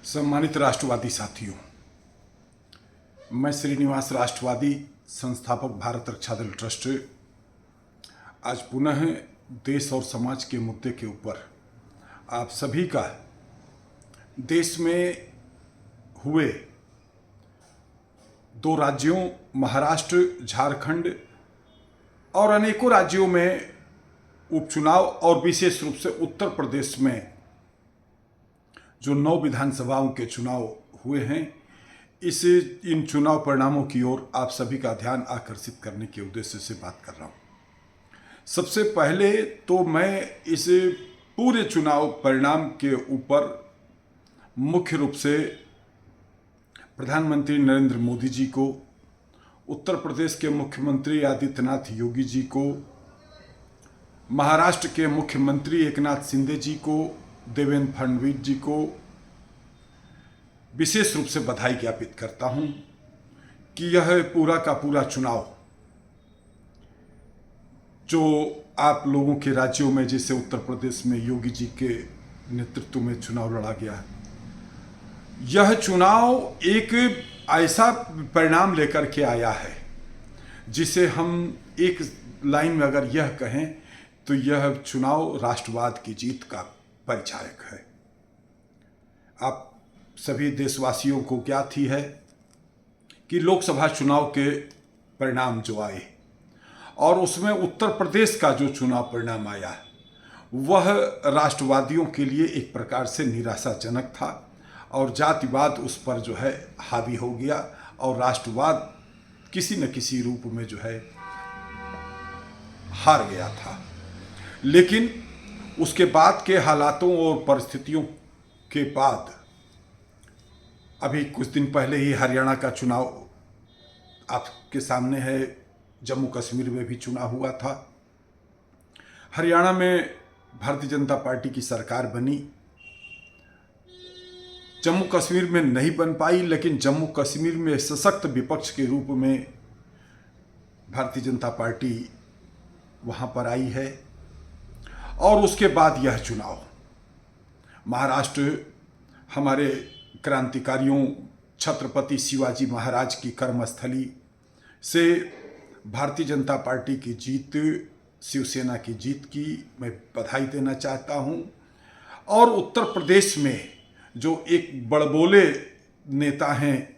सम्मानित राष्ट्रवादी साथियों, मैं श्रीनिवास राष्ट्रवादी संस्थापक भारत रक्षा दल ट्रस्ट आज पुनः देश और समाज के मुद्दे के ऊपर आप सभी का देश में हुए दो राज्यों महाराष्ट्र, झारखंड और अनेकों राज्यों में उपचुनाव और विशेष रूप से उत्तर प्रदेश में जो 9 विधानसभाओं के चुनाव हुए हैं, इन चुनाव परिणामों की ओर आप सभी का ध्यान आकर्षित करने के उद्देश्य से बात कर रहा हूं। सबसे पहले तो मैं इस पूरे चुनाव परिणाम के ऊपर मुख्य रूप से प्रधानमंत्री नरेंद्र मोदी जी को, उत्तर प्रदेश के मुख्यमंत्री आदित्यनाथ योगी जी को, महाराष्ट्र के मुख्यमंत्री एकनाथ शिंदे जी को, देवेंद्र फडणवीस जी को विशेष रूप से बधाई ज्ञापित करता हूं कि यह पूरा का पूरा चुनाव जो आप लोगों के राज्यों में, जैसे उत्तर प्रदेश में योगी जी के नेतृत्व में चुनाव लड़ा गया, यह चुनाव एक ऐसा परिणाम लेकर के आया है जिसे हम एक लाइन में अगर यह कहें तो यह चुनाव राष्ट्रवाद की जीत का परिचायक है। आप सभी देशवासियों को ज्ञात ही है कि लोकसभा चुनाव के परिणाम जो आए और उसमें उत्तर प्रदेश का जो चुनाव परिणाम आया वह राष्ट्रवादियों के लिए एक प्रकार से निराशाजनक था और जातिवाद उस पर जो है हावी हो गया और राष्ट्रवाद किसी न किसी रूप में जो है हार गया था। लेकिन उसके बाद के हालातों और परिस्थितियों के बाद अभी कुछ दिन पहले ही हरियाणा का चुनाव आपके सामने है, जम्मू कश्मीर में भी चुनाव हुआ था। हरियाणा में भारतीय जनता पार्टी की सरकार बनी, जम्मू कश्मीर में नहीं बन पाई, लेकिन जम्मू कश्मीर में सशक्त विपक्ष के रूप में भारतीय जनता पार्टी वहां पर आई है। और उसके बाद यह चुनाव महाराष्ट्र हमारे क्रांतिकारियों छत्रपति शिवाजी महाराज की कर्मस्थली से भारतीय जनता पार्टी की जीत, शिवसेना की जीत की मैं बधाई देना चाहता हूं। और उत्तर प्रदेश में जो एक बड़बोले नेता हैं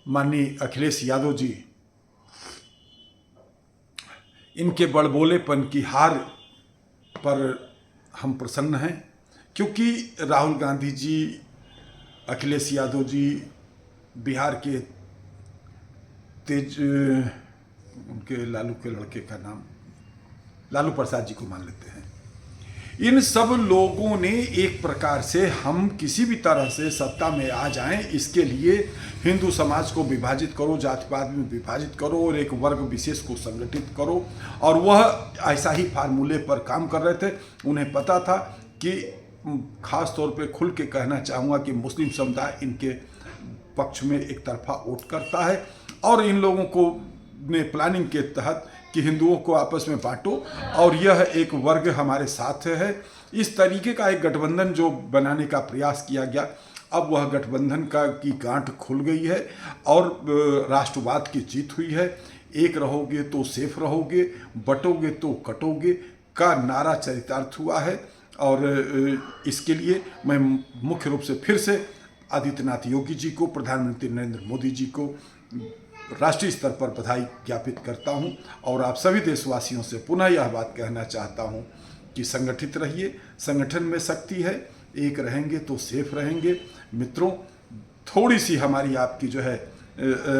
माननीय अखिलेश यादव जी, इनके बड़बोलेपन की हार पर हम प्रसन्न हैं, क्योंकि राहुल गांधी जी, अखिलेश यादव जी बिहार के उनके लालू के लड़के का नाम लालू प्रसाद जी को मान लेते हैं। इन सब लोगों ने एक प्रकार से हम किसी भी तरह से सत्ता में आ जाएं, इसके लिए हिंदू समाज को विभाजित करो, जातिवाद में विभाजित करो और एक वर्ग विशेष को संगठित करो, और वह ऐसा ही फार्मूले पर काम कर रहे थे। उन्हें पता था कि खास तौर पे खुल के कहना चाहूँगा कि मुस्लिम समुदाय इनके पक्ष में एक तरफा वोट करता है और इन लोगों को ने प्लानिंग के तहत कि हिंदुओं को आपस में बांटो और यह एक वर्ग हमारे साथ है, इस तरीके का एक गठबंधन जो बनाने का प्रयास किया गया, अब वह गठबंधन की गांठ खुल गई है और राष्ट्रवाद की जीत हुई है। एक रहोगे तो सेफ रहोगे, बटोगे तो कटोगे का नारा चरितार्थ हुआ है। और इसके लिए मैं मुख्य रूप से फिर से आदित्यनाथ योगी जी को, प्रधानमंत्री नरेंद्र मोदी जी को राष्ट्रीय स्तर पर बधाई ज्ञापित करता हूं और आप सभी देशवासियों से पुनः यह बात कहना चाहता हूं कि संगठित रहिए, संगठन में शक्ति है, एक रहेंगे तो सेफ रहेंगे। मित्रों, थोड़ी सी हमारी आपकी जो है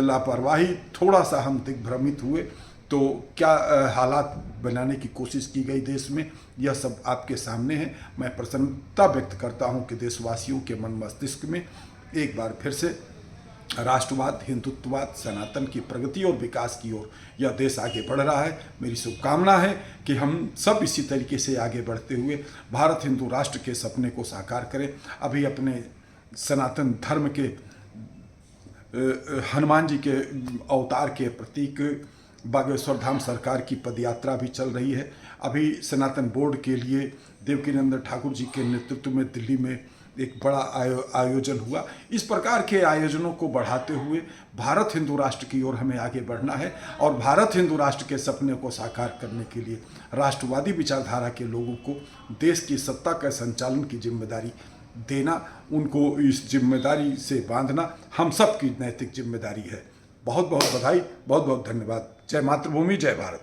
लापरवाही, थोड़ा सा हम दिग्भ्रमित हुए तो क्या हालात बनाने की कोशिश की गई देश में, यह सब आपके सामने है। मैं प्रसन्नता व्यक्त करता हूं कि देशवासियों के मन मस्तिष्क में एक बार फिर से राष्ट्रवाद, हिंदुत्ववाद, सनातन की प्रगति और विकास की ओर यह देश आगे बढ़ रहा है। मेरी शुभकामना है कि हम सब इसी तरीके से आगे बढ़ते हुए भारत हिंदू राष्ट्र के सपने को साकार करें। अभी अपने सनातन धर्म के हनुमान जी के अवतार के प्रतीक बागेश्वर धाम सरकार की पदयात्रा भी चल रही है। अभी सनातन बोर्ड के लिए देवकीनंदन ठाकुर जी के नेतृत्व में दिल्ली में एक बड़ा आयोजन हुआ। इस प्रकार के आयोजनों को बढ़ाते हुए भारत हिंदू राष्ट्र की ओर हमें आगे बढ़ना है और भारत हिंदू राष्ट्र के सपने को साकार करने के लिए राष्ट्रवादी विचारधारा के लोगों को देश की सत्ता का संचालन की जिम्मेदारी देना, उनको इस जिम्मेदारी से बांधना हम सब की नैतिक जिम्मेदारी है। बहुत बहुत बधाई, बहुत बहुत धन्यवाद। जय मातृभूमि, जय भारत।